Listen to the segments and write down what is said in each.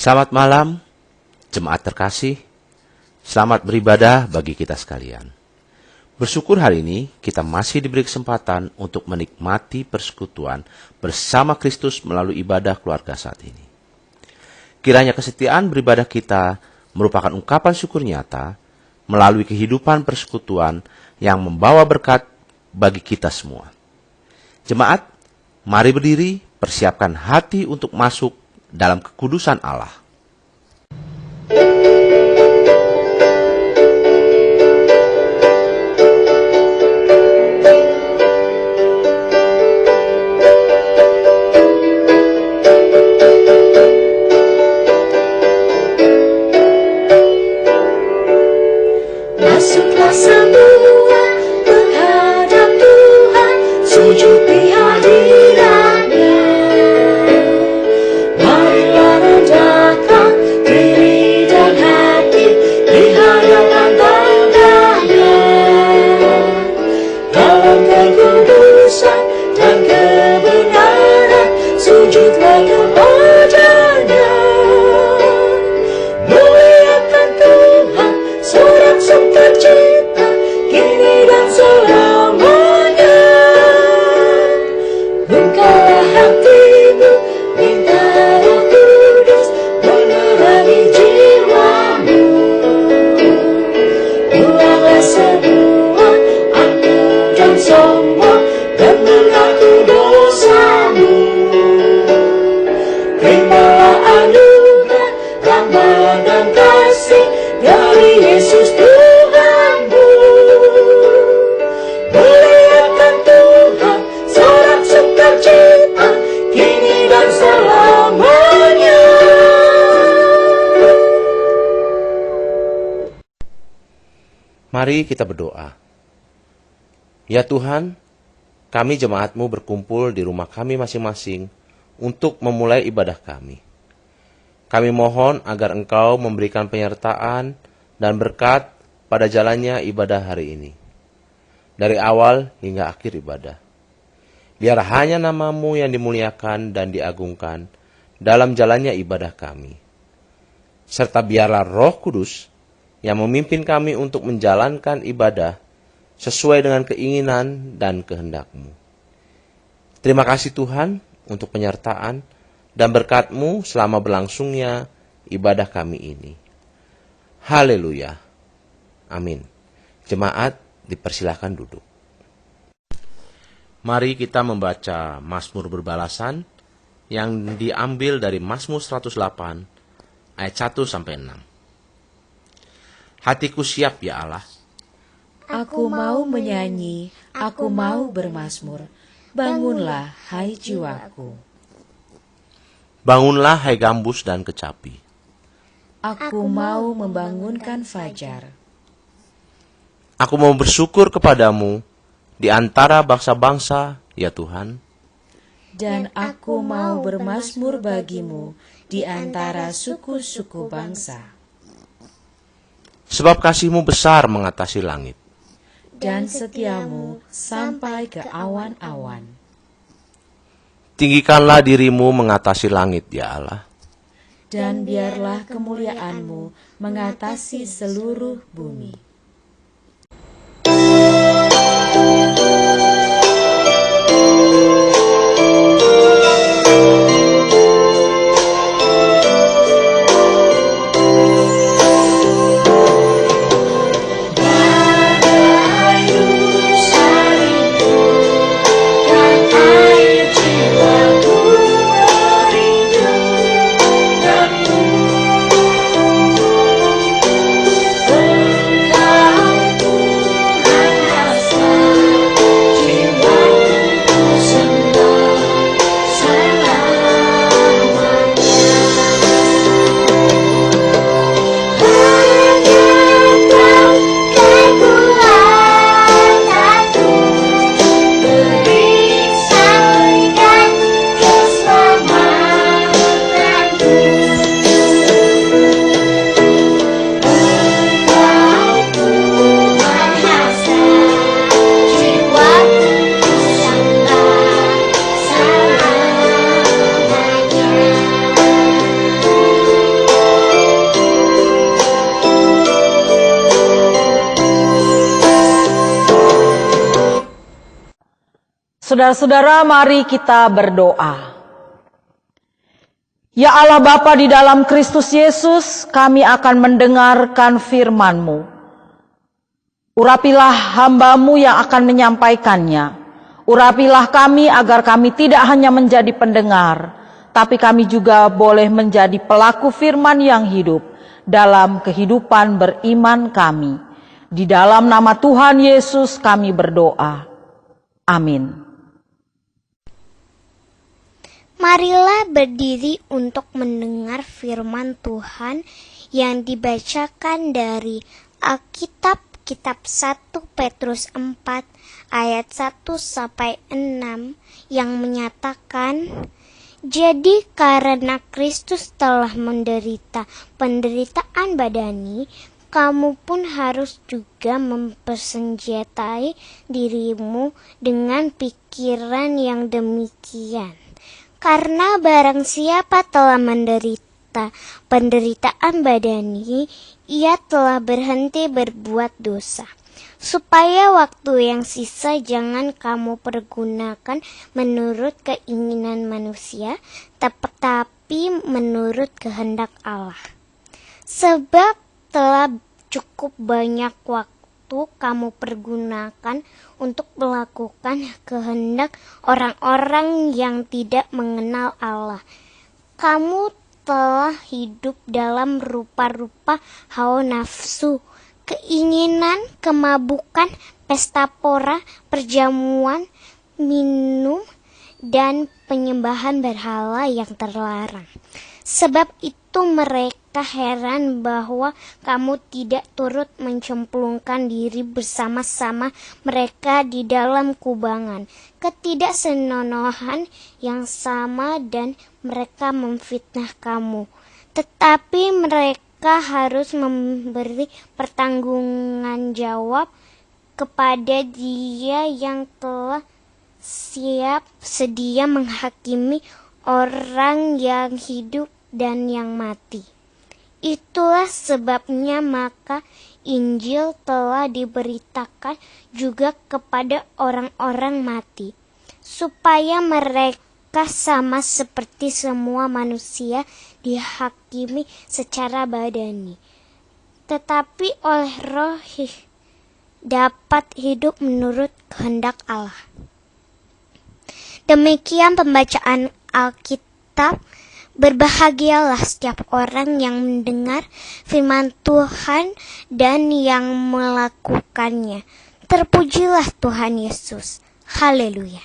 Selamat malam, jemaat terkasih. Selamat beribadah bagi kita sekalian. Bersyukur hari ini kita masih diberi kesempatan untuk menikmati persekutuan bersama Kristus melalui ibadah keluarga saat ini. Kiranya kesetiaan beribadah kita merupakan ungkapan syukur nyata melalui kehidupan persekutuan yang membawa berkat bagi kita semua. Jemaat, mari berdiri, persiapkan hati untuk masuk dalam kekudusan Allah. Masuklah semua menghadap Tuhan, sujud di hadirat-Nya. Marilah rendahkan diri dan hati di hadapan tandanya. Dalam kekudusan dan kebenaran, sujudlah kepada-Nya. Muliakan Tuhan, sorak-sorai tercipta kini dan selamanya. Bukalah hatimu, minta Roh Kudus menerangi jiwamu. Buanglah semua aku dan sombong dan mengaku dosamu. Terimalah anugerah, rahmat dan kasih dari Yesus Tuhanmu. Muliakan Tuhan, sorak-sorai tercipta kini dan selamanya. Mari kita berdoa. Ya Tuhan, kami jemaat-Mu berkumpul di rumah kami masing-masing untuk memulai ibadah kami. Kami mohon agar Engkau memberikan penyertaan dan berkat pada jalannya ibadah hari ini. Dari awal hingga akhir ibadah. Biar hanya nama-Mu yang dimuliakan dan diagungkan dalam jalannya ibadah kami. Serta biarlah Roh Kudus yang memimpin kami untuk menjalankan ibadah sesuai dengan keinginan dan kehendak-Mu. Terima kasih Tuhan untuk penyertaan dan berkat-Mu selama berlangsungnya ibadah kami ini. Haleluya. Amin. Jemaat dipersilahkan duduk. Mari kita membaca Mazmur berbalasan yang diambil dari Mazmur 108 ayat 1-6. Hatiku siap ya Allah. Aku mau menyanyi, aku mau bermazmur. Bangunlah, hai jiwaku. Bangunlah hai gambus dan kecapi. Aku mau membangunkan fajar. Aku mau bersyukur kepadamu di antara bangsa-bangsa, ya Tuhan. Dan aku mau bermazmur bagimu di antara suku-suku bangsa. Sebab kasih-Mu besar mengatasi langit. Dan setiamu sampai ke awan-awan. Tinggikanlah diri-Mu mengatasi langit, ya Allah. Dan biarlah kemuliaan-Mu mengatasi seluruh bumi. Engkau Saudara-saudara, mari kita berdoa. Ya Allah Bapa di dalam Kristus Yesus, kami akan mendengarkan firman-Mu. Urapilah hamba-Mu yang akan menyampaikannya. Urapilah kami agar kami tidak hanya menjadi pendengar, tapi kami juga boleh menjadi pelaku firman yang hidup dalam kehidupan beriman kami. Di dalam nama Tuhan Yesus kami berdoa. Amin. Marilah berdiri untuk mendengar firman Tuhan yang dibacakan dari Alkitab, Kitab 1 Petrus 4 ayat 1-6 yang menyatakan, jadi karena Kristus telah menderita penderitaan badani, kamu pun harus juga mempersenjatai dirimu dengan pikiran yang demikian. Karena barang siapa telah menderita penderitaan badani, ia telah berhenti berbuat dosa. Supaya waktu yang sisa jangan kamu pergunakan menurut keinginan manusia, tetapi menurut kehendak Allah. Sebab telah cukup banyak waktu kamu pergunakan untuk melakukan kehendak orang-orang yang tidak mengenal Allah. Kamu telah hidup dalam rupa-rupa hawa nafsu, keinginan, kemabukan, pesta pora, perjamuan, minum, dan penyembahan berhala yang terlarang. Sebab itu mereka heran bahwa kamu tidak turut mencemplungkan diri bersama-sama mereka di dalam kubangan ketidaksenonohan yang sama, dan mereka memfitnah kamu. Tetapi mereka harus memberi pertanggungan jawab kepada Dia yang telah siap sedia menghakimi orang yang hidup dan yang mati. Itulah sebabnya maka Injil telah diberitakan juga kepada orang-orang mati, supaya mereka sama seperti semua manusia dihakimi secara badani, tetapi oleh Roh dapat hidup menurut kehendak Allah. Demikian pembacaan Alkitab. Berbahagialah setiap orang yang mendengar firman Tuhan dan yang melakukannya. Terpujilah Tuhan Yesus. Haleluya.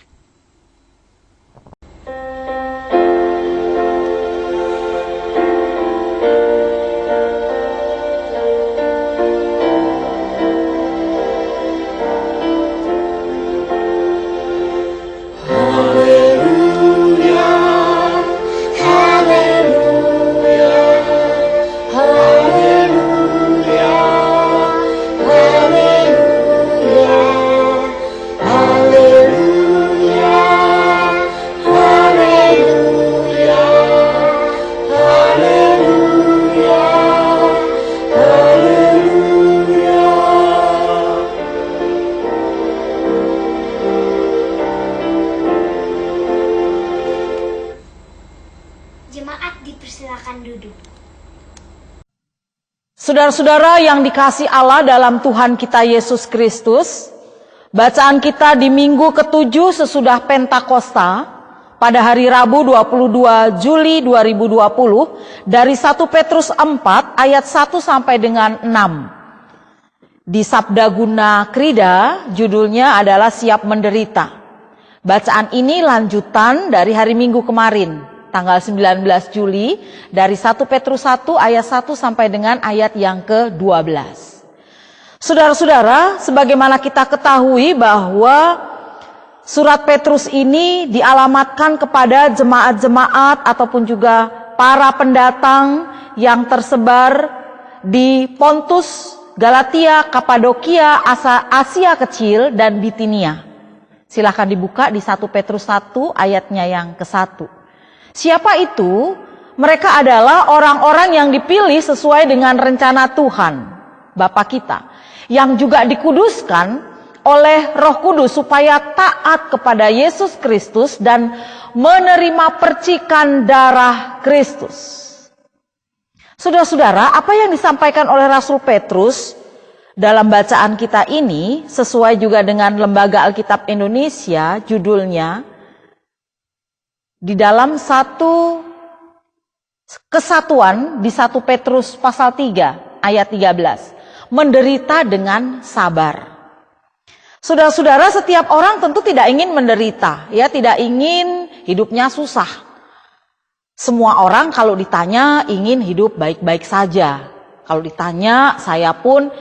Jemaat dipersilakan duduk. Saudara-saudara yang dikasihi Allah dalam Tuhan kita Yesus Kristus, bacaan kita di minggu ke-7 sesudah Pentakosta pada hari Rabu 22 Juli 2020 dari 1 Petrus 4 ayat 1 sampai dengan 6. Di Sabda Guna Krida judulnya adalah Siap Menderita. Bacaan ini lanjutan dari hari Minggu kemarin, tanggal 19 Juli dari 1 Petrus 1 ayat 1 sampai dengan ayat yang ke-12. Saudara-saudara, sebagaimana kita ketahui bahwa surat Petrus ini dialamatkan kepada jemaat-jemaat ataupun juga para pendatang yang tersebar di Pontus, Galatia, Kapadokia, Asia Kecil, dan Bitinia. Silahkan dibuka di 1 Petrus 1 ayatnya yang ke-1. Siapa itu? Mereka adalah orang-orang yang dipilih sesuai dengan rencana Tuhan, Bapa kita, yang juga dikuduskan oleh Roh Kudus supaya taat kepada Yesus Kristus dan menerima percikan darah Kristus. Saudara-saudara, apa yang disampaikan oleh Rasul Petrus dalam bacaan kita ini sesuai juga dengan Lembaga Alkitab Indonesia, judulnya di dalam satu kesatuan di 1 Petrus pasal 3 ayat 13, menderita dengan sabar. Saudara-saudara, setiap orang tentu tidak ingin menderita, ya, tidak ingin hidupnya susah. Semua orang kalau ditanya ingin hidup baik-baik saja. Kalau ditanya, saya pun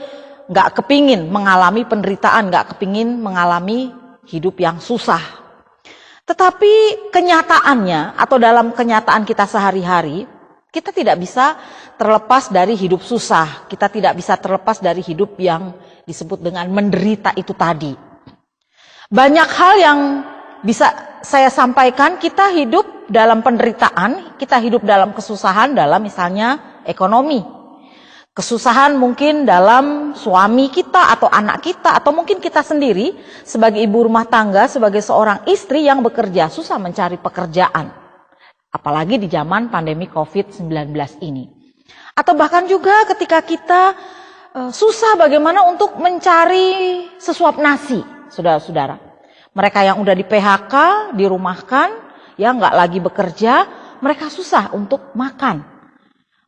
gak kepingin mengalami penderitaan, gak kepingin mengalami hidup yang susah. Tetapi kenyataannya atau dalam kenyataan kita sehari-hari, kita tidak bisa terlepas dari hidup susah. Kita tidak bisa terlepas dari hidup yang disebut dengan menderita itu tadi. Banyak hal yang bisa saya sampaikan, kita hidup dalam penderitaan, kita hidup dalam kesusahan dalam misalnya ekonomi. Kesusahan mungkin dalam suami kita atau anak kita atau mungkin kita sendiri sebagai ibu rumah tangga, sebagai seorang istri yang bekerja, susah mencari pekerjaan. Apalagi di zaman pandemi COVID-19 ini. Atau bahkan juga ketika kita susah bagaimana untuk mencari sesuap nasi, saudara-saudara. Mereka yang udah di PHK, dirumahkan, ya nggak lagi bekerja, mereka susah untuk makan.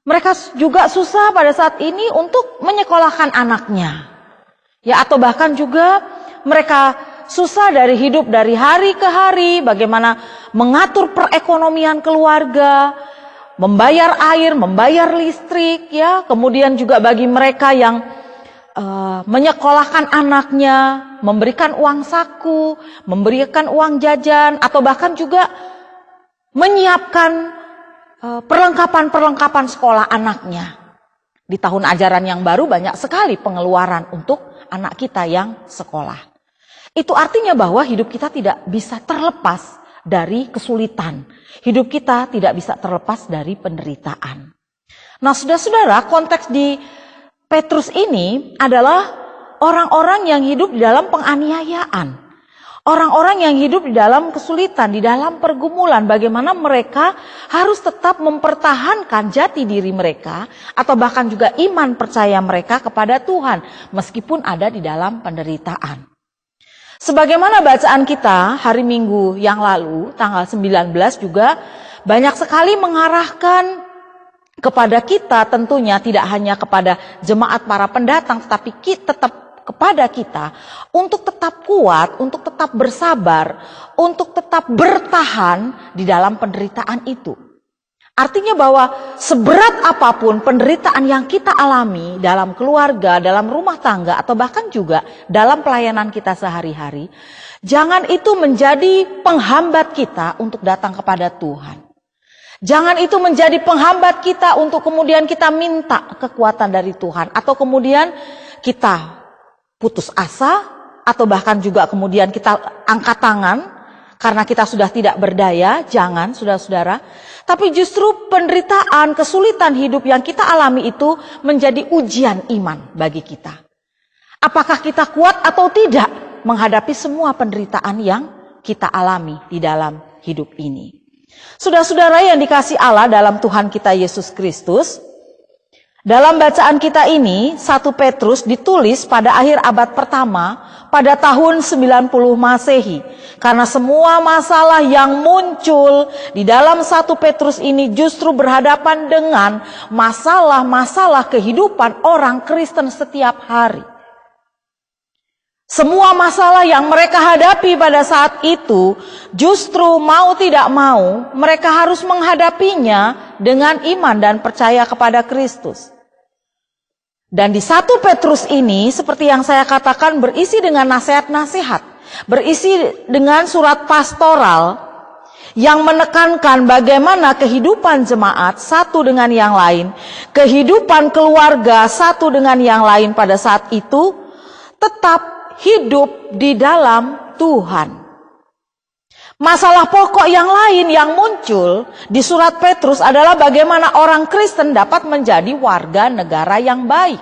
Mereka juga susah pada saat ini untuk menyekolahkan anaknya. Ya, atau bahkan juga mereka susah dari hidup dari hari ke hari, bagaimana mengatur perekonomian keluarga, membayar air, membayar listrik, ya. Kemudian juga bagi mereka yang menyekolahkan anaknya, memberikan uang saku, memberikan uang jajan, atau bahkan juga menyiapkan perlengkapan-perlengkapan sekolah anaknya. Di tahun ajaran yang baru banyak sekali pengeluaran untuk anak kita yang sekolah. Itu artinya bahwa hidup kita tidak bisa terlepas dari kesulitan. Hidup kita tidak bisa terlepas dari penderitaan. Nah, saudara-saudara, konteks di Petrus ini adalah orang-orang yang hidup di dalam penganiayaan. Orang-orang yang hidup di dalam kesulitan, di dalam pergumulan, bagaimana mereka harus tetap mempertahankan jati diri mereka atau bahkan juga iman percaya mereka kepada Tuhan meskipun ada di dalam penderitaan. Sebagaimana bacaan kita hari Minggu yang lalu, tanggal 19 juga banyak sekali mengarahkan kepada kita, tentunya tidak hanya kepada jemaat para pendatang, tetapi tetap kepada kita untuk tetap kuat, untuk tetap bersabar, untuk tetap bertahan di dalam penderitaan itu. Artinya bahwa seberat apapun penderitaan yang kita alami dalam keluarga, dalam rumah tangga, atau bahkan juga dalam pelayanan kita sehari-hari, jangan itu menjadi penghambat kita untuk datang kepada Tuhan. Jangan itu menjadi penghambat kita untuk kemudian kita minta kekuatan dari Tuhan. Atau kemudian kita putus asa, atau bahkan juga kemudian kita angkat tangan karena kita sudah tidak berdaya. Jangan, saudara-saudara. Tapi justru penderitaan, kesulitan hidup yang kita alami itu menjadi ujian iman bagi kita. Apakah kita kuat atau tidak menghadapi semua penderitaan yang kita alami di dalam hidup ini. Saudara-saudara yang dikasih Allah dalam Tuhan kita Yesus Kristus, dalam bacaan kita ini 1 Petrus ditulis pada akhir abad pertama pada tahun 90 Masehi. Karena semua masalah yang muncul di dalam 1 Petrus ini justru berhadapan dengan masalah-masalah kehidupan orang Kristen setiap hari. Semua masalah yang mereka hadapi pada saat itu, justru mau tidak mau, mereka harus menghadapinya dengan iman dan percaya kepada Kristus. Dan di 1 Petrus ini, seperti yang saya katakan, berisi dengan nasihat-nasihat, berisi dengan surat pastoral, yang menekankan bagaimana kehidupan jemaat satu dengan yang lain, kehidupan keluarga satu dengan yang lain pada saat itu, tetap hidup di dalam Tuhan. Masalah pokok yang lain yang muncul di surat Petrus adalah bagaimana orang Kristen dapat menjadi warga negara yang baik.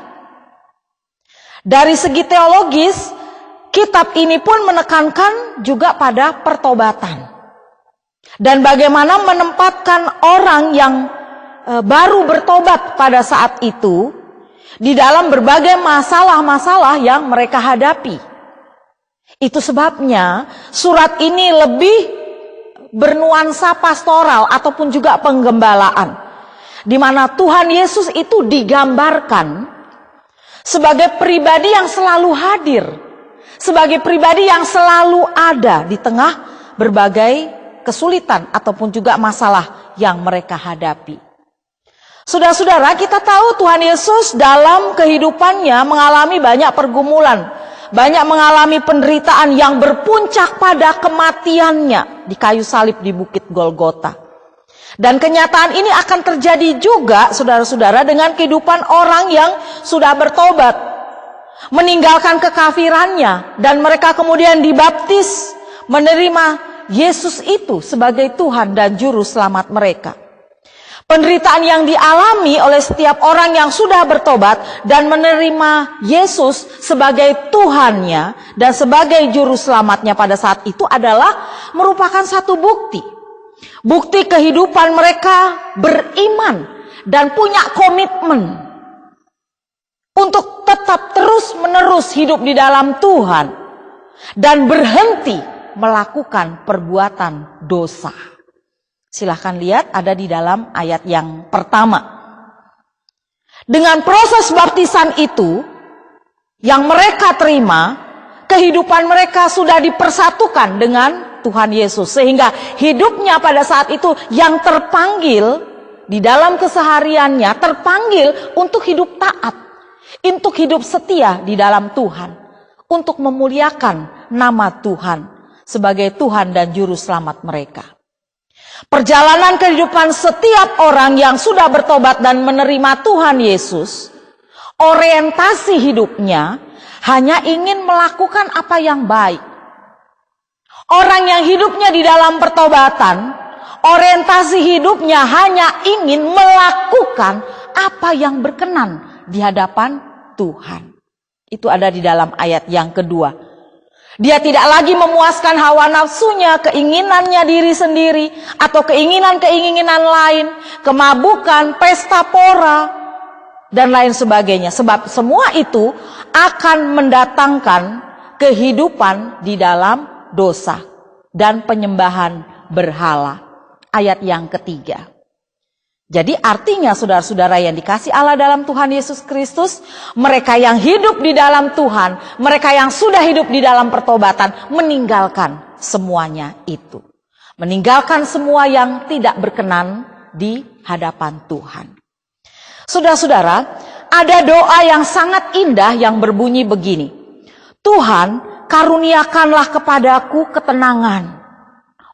Dari segi teologis, kitab ini pun menekankan juga pada pertobatan. Dan bagaimana menempatkan orang yang baru bertobat pada saat itu di dalam berbagai masalah-masalah yang mereka hadapi. Itu sebabnya surat ini lebih bernuansa pastoral ataupun juga penggembalaan, di mana Tuhan Yesus itu digambarkan sebagai pribadi yang selalu hadir, sebagai pribadi yang selalu ada di tengah berbagai kesulitan ataupun juga masalah yang mereka hadapi. Saudara-saudara, kita tahu Tuhan Yesus dalam kehidupannya mengalami banyak pergumulan, banyak mengalami penderitaan yang berpuncak pada kematiannya di kayu salib di Bukit Golgota. Dan kenyataan ini akan terjadi juga, saudara-saudara, dengan kehidupan orang yang sudah bertobat, meninggalkan kekafirannya, dan mereka kemudian dibaptis, menerima Yesus itu sebagai Tuhan dan Juru Selamat mereka. Penderitaan yang dialami oleh setiap orang yang sudah bertobat dan menerima Yesus sebagai Tuhannya dan sebagai Juru Selamatnya pada saat itu adalah merupakan satu bukti. Bukti kehidupan mereka beriman dan punya komitmen untuk tetap terus-menerus hidup di dalam Tuhan dan berhenti melakukan perbuatan dosa. Silahkan lihat, ada di dalam ayat yang pertama. Dengan proses baptisan itu yang mereka terima, kehidupan mereka sudah dipersatukan dengan Tuhan Yesus, sehingga hidupnya pada saat itu yang terpanggil di dalam kesehariannya, terpanggil untuk hidup taat, untuk hidup setia di dalam Tuhan, untuk memuliakan nama Tuhan sebagai Tuhan dan Juru Selamat mereka. Perjalanan kehidupan setiap orang yang sudah bertobat dan menerima Tuhan Yesus, orientasi hidupnya hanya ingin melakukan apa yang baik. Orang yang hidupnya di dalam pertobatan, orientasi hidupnya hanya ingin melakukan apa yang berkenan di hadapan Tuhan. Itu ada di dalam ayat yang kedua. Dia tidak lagi memuaskan hawa nafsunya, keinginannya diri sendiri, atau keinginan-keinginan lain, kemabukan, pesta pora, dan lain sebagainya. Sebab semua itu akan mendatangkan kehidupan di dalam dosa dan penyembahan berhala. Ayat yang ketiga. Jadi artinya saudara-saudara yang dikasih Allah dalam Tuhan Yesus Kristus, mereka yang hidup di dalam Tuhan, mereka yang sudah hidup di dalam pertobatan, meninggalkan semuanya itu. Meninggalkan semua yang tidak berkenan di hadapan Tuhan. Saudara-saudara, ada doa yang sangat indah yang berbunyi begini. Tuhan, karuniakanlah kepadaku ketenangan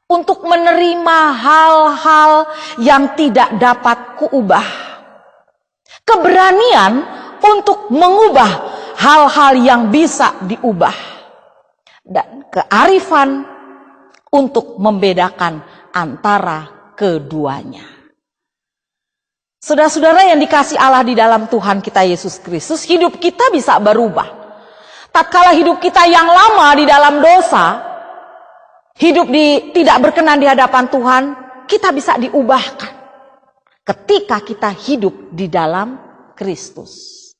untuk menerima hal-hal yang tidak dapat kuubah. Keberanian untuk mengubah hal-hal yang bisa diubah. Dan kearifan untuk membedakan antara keduanya. Saudara-saudara yang dikasih Allah di dalam Tuhan kita Yesus Kristus, hidup kita bisa berubah. Tatkala hidup kita yang lama di dalam dosa, hidup tidak berkenan di hadapan Tuhan, kita bisa diubahkan ketika kita hidup di dalam Kristus.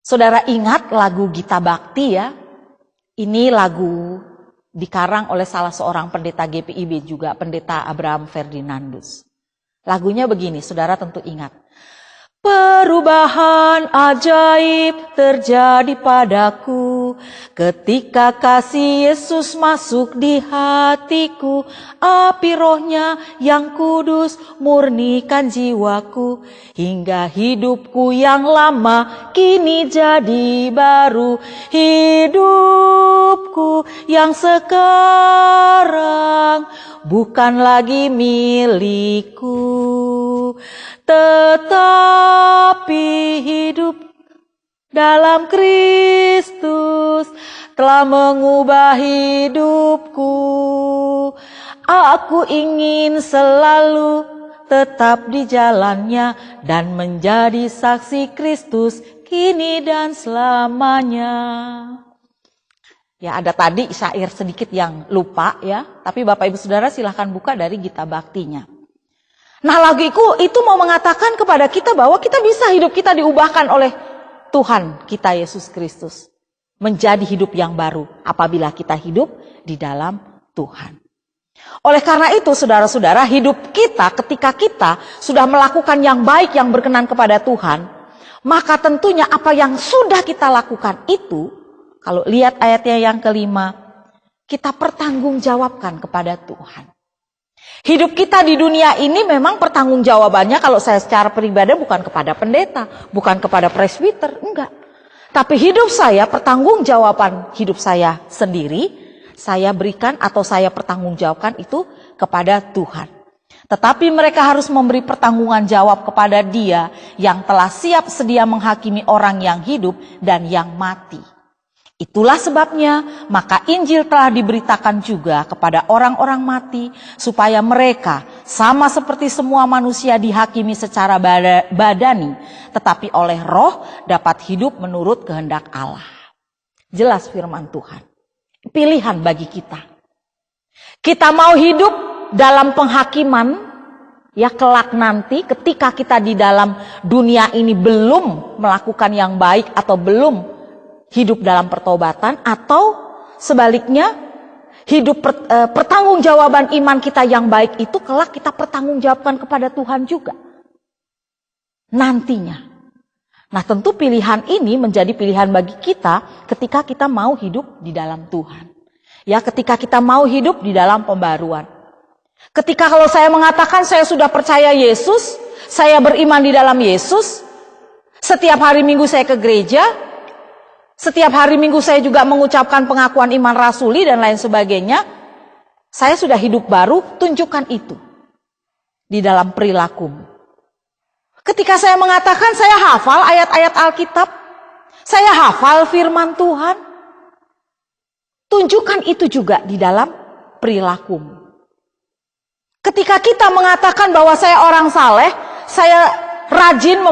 Saudara ingat lagu Gita Bakti ya? Ini lagu dikarang oleh salah seorang pendeta GPIB juga, pendeta Abraham Ferdinandus. Lagunya begini, saudara tentu ingat. Perubahan ajaib terjadi padaku ketika kasih Yesus masuk di hatiku. Api rohnya yang kudus murnikan jiwaku, hingga hidupku yang lama kini jadi baru. Hidupku yang sekarang bukan lagi milikku, tetapi hidup dalam Kristus telah mengubah hidupku. Aku ingin selalu tetap di jalannya dan menjadi saksi Kristus kini dan selamanya. Ya, ada tadi syair sedikit yang lupa ya, tapi Bapak Ibu Saudara silahkan buka dari Gita Baktinya. Nah, lagu itu mau mengatakan kepada kita bahwa kita bisa hidup kita diubahkan oleh Tuhan kita Yesus Kristus. Menjadi hidup yang baru apabila kita hidup di dalam Tuhan. Oleh karena itu saudara-saudara, hidup kita ketika kita sudah melakukan yang baik yang berkenan kepada Tuhan, maka tentunya apa yang sudah kita lakukan itu, kalau lihat ayatnya yang kelima, kita pertanggungjawabkan kepada Tuhan. Hidup kita di dunia ini memang pertanggungjawabannya kalau saya secara pribadi bukan kepada pendeta, bukan kepada presbiter, enggak. Tapi hidup saya, pertanggungjawaban hidup saya sendiri, saya berikan atau saya pertanggungjawabkan itu kepada Tuhan. Tetapi mereka harus memberi pertanggungan jawab kepada Dia yang telah siap sedia menghakimi orang yang hidup dan yang mati. Itulah sebabnya maka Injil telah diberitakan juga kepada orang-orang mati supaya mereka sama seperti semua manusia dihakimi secara badani, tetapi oleh roh dapat hidup menurut kehendak Allah. Jelas firman Tuhan. Pilihan bagi kita. Kita mau hidup dalam penghakiman ya kelak nanti ketika kita di dalam dunia ini belum melakukan yang baik atau belum hidup dalam pertobatan, atau sebaliknya hidup pertanggungjawaban iman kita yang baik itu kelak kita pertanggungjawabkan kepada Tuhan juga nantinya. Nah, tentu pilihan ini menjadi pilihan bagi kita ketika kita mau hidup di dalam Tuhan. Ya, ketika kita mau hidup di dalam pembaruan. Ketika kalau saya mengatakan saya sudah percaya Yesus, saya beriman di dalam Yesus, setiap hari Minggu saya ke gereja, setiap hari Minggu saya juga mengucapkan pengakuan iman rasuli dan lain sebagainya. Saya sudah hidup baru, tunjukkan itu di dalam perilakumu. Ketika saya mengatakan saya hafal ayat-ayat Alkitab, saya hafal firman Tuhan, tunjukkan itu juga di dalam perilakumu. Ketika kita mengatakan bahwa saya orang saleh, saya rajin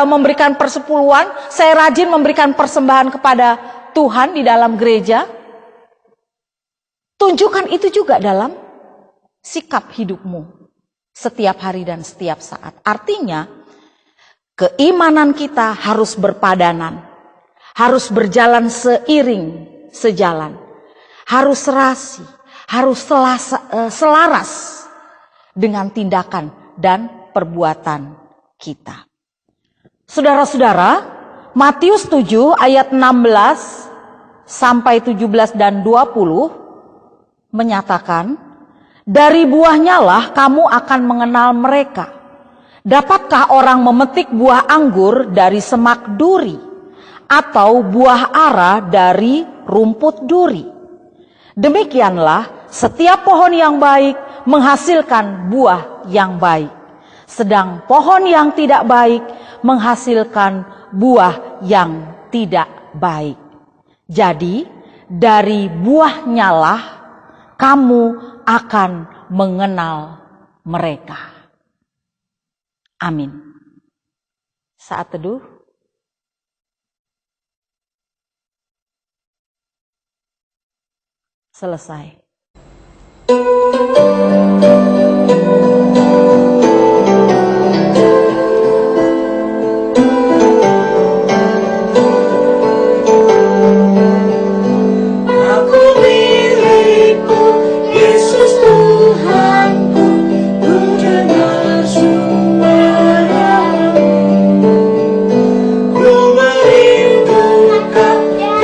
memberikan persepuluhan, saya rajin memberikan persembahan kepada Tuhan di dalam gereja. Tunjukkan itu juga dalam sikap hidupmu setiap hari dan setiap saat. Artinya, keimanan kita harus berpadanan, harus berjalan seiring sejalan, harus serasi, harus selaras dengan tindakan dan perbuatan kita. Saudara-saudara, Matius 7 ayat 16 sampai 17 dan 20 menyatakan, dari buahnya lah kamu akan mengenal mereka. Dapatkah orang memetik buah anggur dari semak duri atau buah ara dari rumput duri? Demikianlah setiap pohon yang baik menghasilkan buah yang baik, sedang pohon yang tidak baik menghasilkan buah yang tidak baik. Jadi dari buahnya lah kamu akan mengenal mereka. Amin. Saat teduh. Selesai.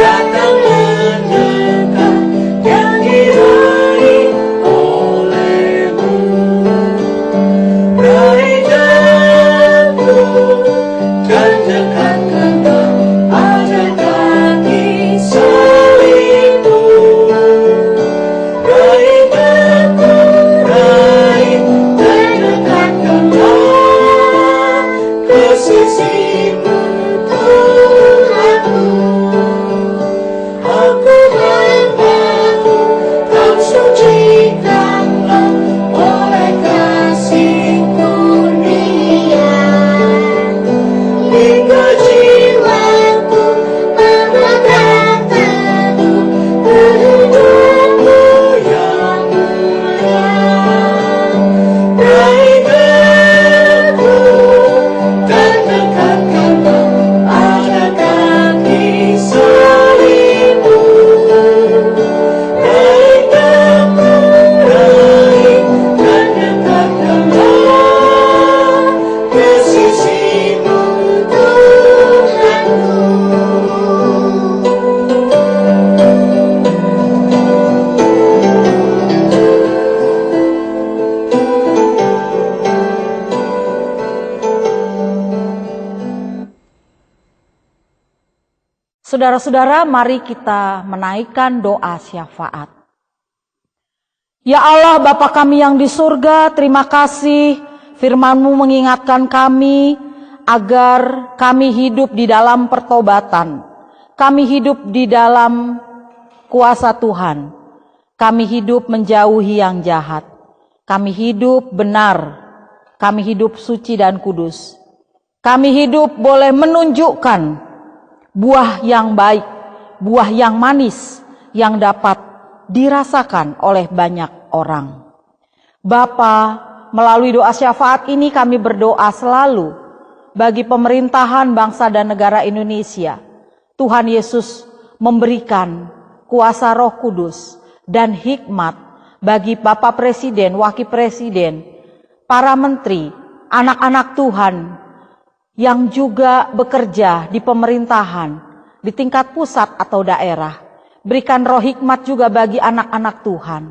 Datang mendekat yang diraih Saudara-saudara, mari kita menaikkan doa syafaat. Ya Allah, Bapa kami yang di surga, terima kasih firman-Mu mengingatkan kami agar kami hidup di dalam pertobatan. Kami hidup di dalam kuasa Tuhan. Kami hidup menjauhi yang jahat. Kami hidup benar. Kami hidup suci dan kudus. Kami hidup boleh menunjukkan buah yang baik, buah yang manis yang dapat dirasakan oleh banyak orang. Bapa, melalui doa syafaat ini kami berdoa selalu bagi pemerintahan bangsa dan negara Indonesia. Tuhan Yesus memberikan kuasa Roh Kudus dan hikmat bagi Bapak Presiden, Wakil Presiden, para menteri, anak-anak Tuhan yang juga bekerja di pemerintahan, di tingkat pusat atau daerah. Berikan roh hikmat juga bagi anak-anak Tuhan,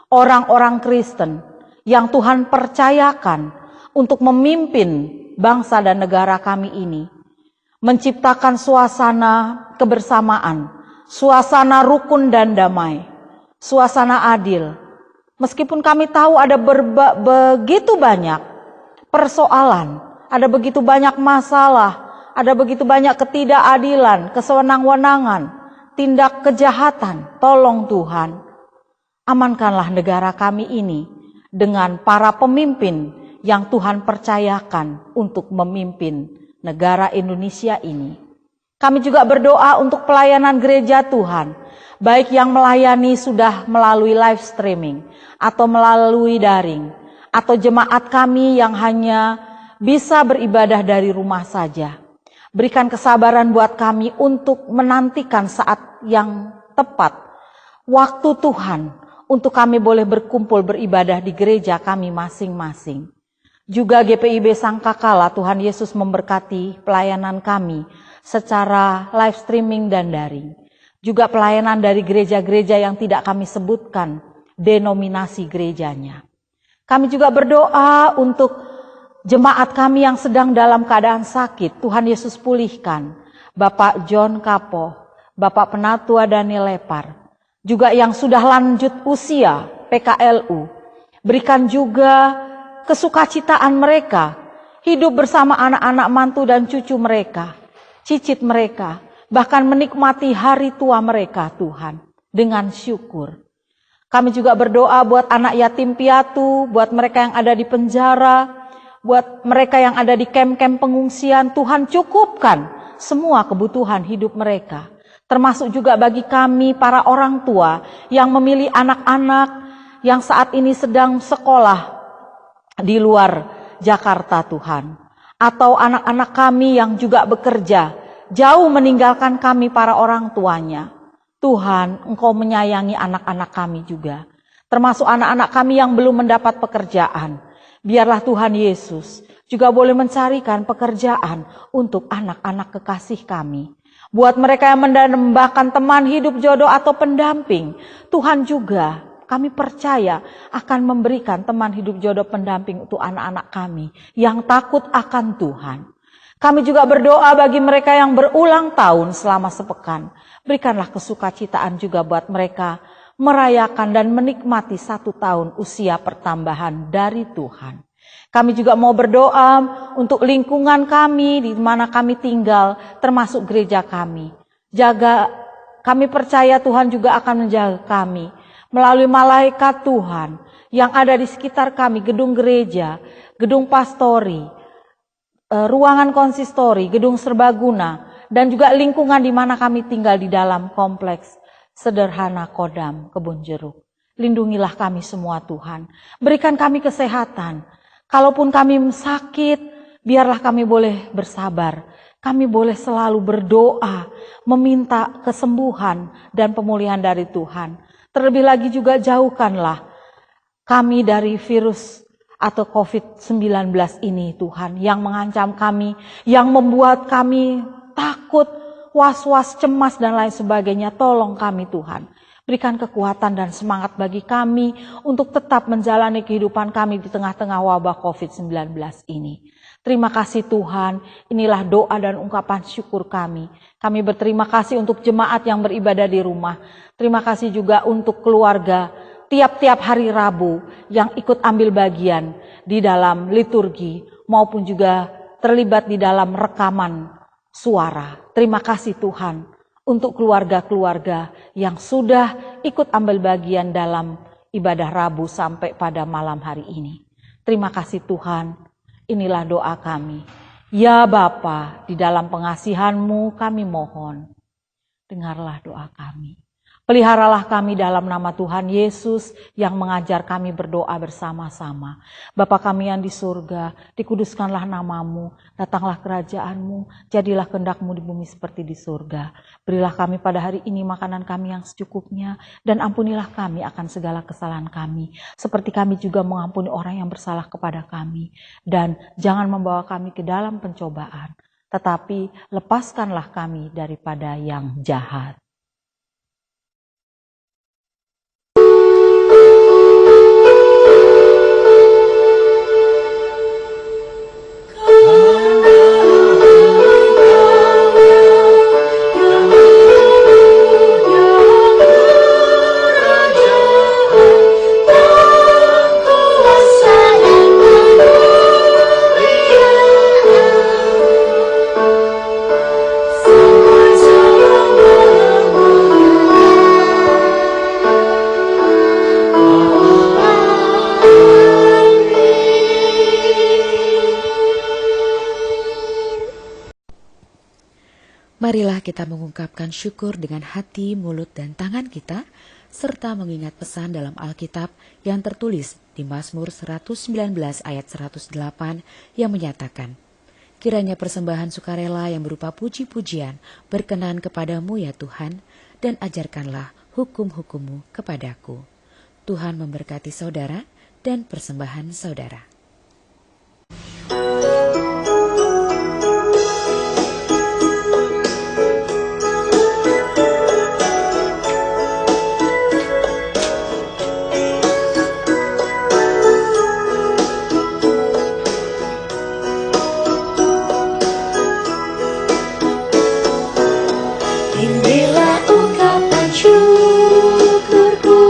orang-orang Kristen yang Tuhan percayakan untuk memimpin bangsa dan negara kami ini. Menciptakan suasana kebersamaan, suasana rukun dan damai, suasana adil. Meskipun kami tahu ada begitu banyak persoalan, ada begitu banyak masalah, ada begitu banyak ketidakadilan, kesewenang-wenangan, tindak kejahatan. Tolong Tuhan, amankanlah negara kami ini dengan para pemimpin yang Tuhan percayakan untuk memimpin negara Indonesia ini. Kami juga berdoa untuk pelayanan gereja Tuhan, baik yang melayani sudah melalui live streaming atau melalui daring, atau jemaat kami yang hanya bisa beribadah dari rumah saja. Berikan kesabaran buat kami untuk menantikan saat yang tepat, waktu Tuhan, untuk kami boleh berkumpul beribadah di gereja kami masing-masing. Juga GPIB Sangkakala, Tuhan Yesus memberkati pelayanan kami secara live streaming dan daring. Juga pelayanan dari gereja-gereja yang tidak kami sebutkan denominasi gerejanya. Kami juga berdoa untuk jemaat kami yang sedang dalam keadaan sakit, Tuhan Yesus pulihkan. Bapak John Kapoh, Bapak Penatua Daniel Lepar, juga yang sudah lanjut usia, PKLU. Berikan juga kesukacitaan mereka, hidup bersama anak-anak mantu dan cucu mereka, cicit mereka, bahkan menikmati hari tua mereka Tuhan, dengan syukur. Kami juga berdoa buat anak yatim piatu, buat mereka yang ada di penjara, buat mereka yang ada di kem-kem pengungsian. Tuhan cukupkan semua kebutuhan hidup mereka. Termasuk juga bagi kami para orang tua yang memilih anak-anak yang saat ini sedang sekolah di luar Jakarta Tuhan. Atau anak-anak kami yang juga bekerja jauh meninggalkan kami para orang tuanya. Tuhan, Engkau menyayangi anak-anak kami juga. Termasuk anak-anak kami yang belum mendapat pekerjaan. Biarlah Tuhan Yesus juga boleh mencarikan pekerjaan untuk anak-anak kekasih kami. Buat mereka yang mendambakan teman hidup jodoh atau pendamping, Tuhan juga kami percaya akan memberikan teman hidup jodoh pendamping untuk anak-anak kami yang takut akan Tuhan. Kami juga berdoa bagi mereka yang berulang tahun selama sepekan. Berikanlah kesukacitaan juga buat mereka merayakan dan menikmati 1 tahun usia pertambahan dari Tuhan. Kami juga mau berdoa untuk lingkungan kami di mana kami tinggal, termasuk gereja kami. Kami percaya Tuhan juga akan menjaga kami melalui malaikat Tuhan yang ada di sekitar kami, gedung gereja, gedung pastori, ruangan konsistori, gedung serbaguna, dan juga lingkungan di mana kami tinggal di dalam kompleks sederhana Kodam Kebun Jeruk. Lindungilah kami semua Tuhan, berikan kami kesehatan. Kalaupun kami sakit, biarlah kami boleh bersabar. Kami boleh selalu berdoa, meminta kesembuhan dan pemulihan dari Tuhan. Terlebih lagi juga jauhkanlah kami dari virus atau COVID-19 ini Tuhan, yang mengancam kami, yang membuat kami takut, was-was, cemas dan lain sebagainya. Tolong kami Tuhan, berikan kekuatan dan semangat bagi kami untuk tetap menjalani kehidupan kami di tengah-tengah wabah COVID-19 ini. Terima kasih Tuhan, inilah doa dan ungkapan syukur kami. Kami berterima kasih untuk jemaat yang beribadah di rumah. Terima kasih juga untuk keluarga tiap-tiap hari Rabu yang ikut ambil bagian di dalam liturgi maupun juga terlibat di dalam rekaman suara. Terima kasih Tuhan untuk keluarga-keluarga yang sudah ikut ambil bagian dalam ibadah Rabu sampai pada malam hari ini. Terima kasih Tuhan, inilah doa kami. Ya Bapa, di dalam pengasihan-Mu kami mohon, dengarlah doa kami. Peliharalah kami dalam nama Tuhan Yesus yang mengajar kami berdoa bersama-sama. Bapa kami yang di surga, dikuduskanlah nama-Mu, datanglah kerajaan-Mu, jadilah kehendak-Mu di bumi seperti di surga. Berilah kami pada hari ini makanan kami yang secukupnya, dan ampunilah kami akan segala kesalahan kami, seperti kami juga mengampuni orang yang bersalah kepada kami. Dan jangan membawa kami ke dalam pencobaan, tetapi lepaskanlah kami daripada yang jahat. Marilah kita mengungkapkan syukur dengan hati, mulut, dan tangan kita, serta mengingat pesan dalam Alkitab yang tertulis di Mazmur 119 ayat 108 yang menyatakan, kiranya persembahan sukarela yang berupa puji-pujian berkenan kepadamu ya Tuhan, dan ajarkanlah hukum-hukum-Mu kepadaku. Tuhan memberkati saudara dan persembahan saudara. Inilah ungkapan syukurku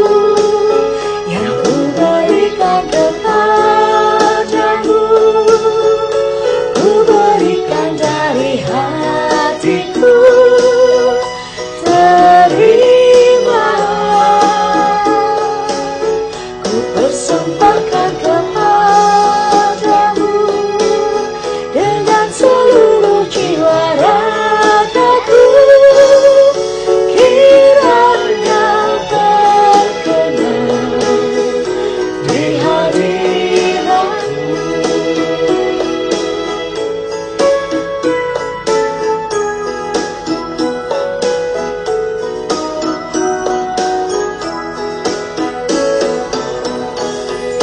yang ku berikan kepadamu. Ku berikan dari hatiku, terimalah. Ku persembahkan kepadamu dengan seluruh jiwa ragaku. Kiranya terkenal di hadirat-Mu.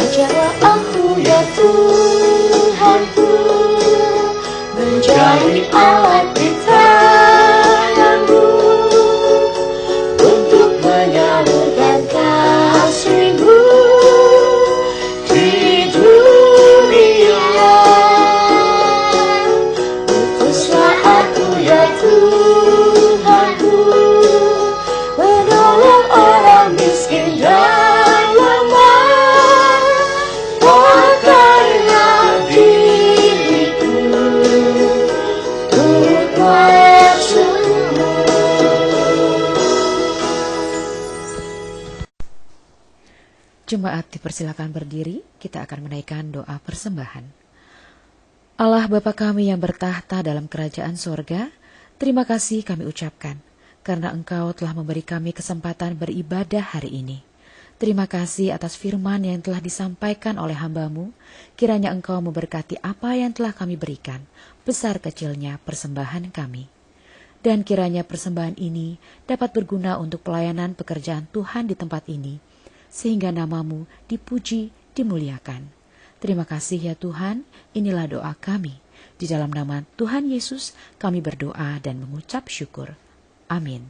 Ajarlah aku ya Tuhanku, menjadi alat di tangan-Mu untuk menyalurkan kasih-Mu di dunia. Utuslah aku ya Tuhanku, menolong orang miskin dan lemah. Pakailah diriku turut maksud-Mu. Jemaat dipersilakan berdiri, kita akan menaikkan doa persembahan. Allah Bapa kami yang bertahta dalam kerajaan sorga, terima kasih kami ucapkan, karena Engkau telah memberi kami kesempatan beribadah hari ini. Terima kasih atas firman yang telah disampaikan oleh hamba-Mu, kiranya Engkau memberkati apa yang telah kami berikan, besar kecilnya persembahan kami. Dan kiranya persembahan ini dapat berguna untuk pelayanan pekerjaan Tuhan di tempat ini, sehingga nama-Mu dipuji, dimuliakan. Terima kasih ya Tuhan, inilah doa kami. Di dalam nama Tuhan Yesus kami berdoa dan mengucap syukur. Amin.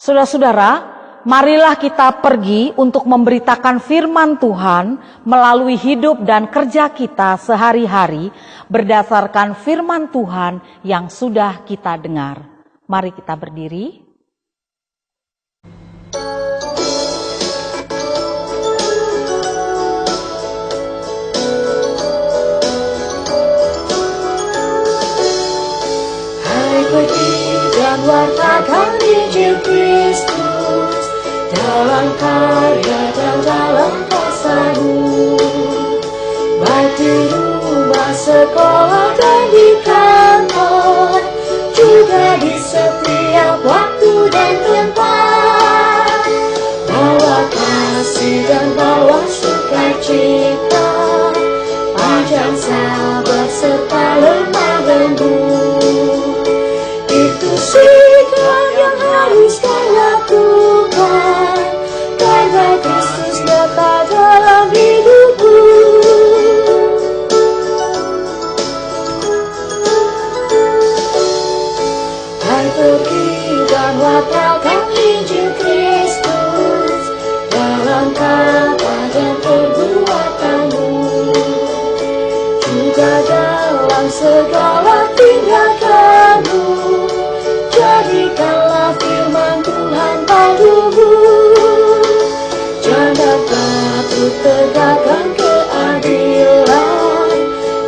Saudara-saudara, marilah kita pergi untuk memberitakan firman Tuhan melalui hidup dan kerja kita sehari-hari berdasarkan firman Tuhan yang sudah kita dengar. Mari kita berdiri. Hai, pergi dan wartakan Injil Kristus dalam karya dan dalam kuasa-Mu, baik di rumah, sekolah dan di kantor, juga di setiap waktu dan tempat. Bawa kasih dan bawa sukacita, panjang sabar serta lemah lembut. Itu sikap yang harus kau lakukan, karena Kristus nyata dalam hidupmu. Hai, pergi dan wartakan Injil Kristus dalam kata dan perbuatanmu, juga dalam segala tindakanmu. Jadikanlah firman Tuhan pandumu, jangan takut tegakkan keadilan,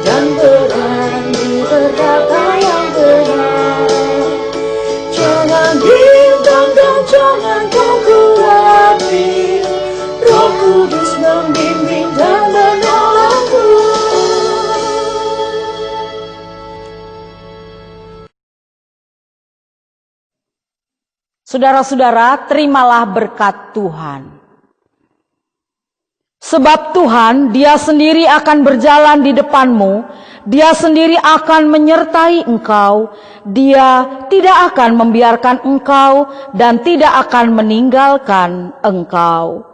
dan berani berkata yang benar. Jangan bimbang dan jangan kau khawatir, Roh Kudus membimbing dan menolongmu. Saudara-saudara, terimalah berkat Tuhan. Sebab Tuhan, Dia sendiri akan berjalan di depanmu, Dia sendiri akan menyertai engkau, Dia tidak akan membiarkan engkau dan tidak akan meninggalkan engkau.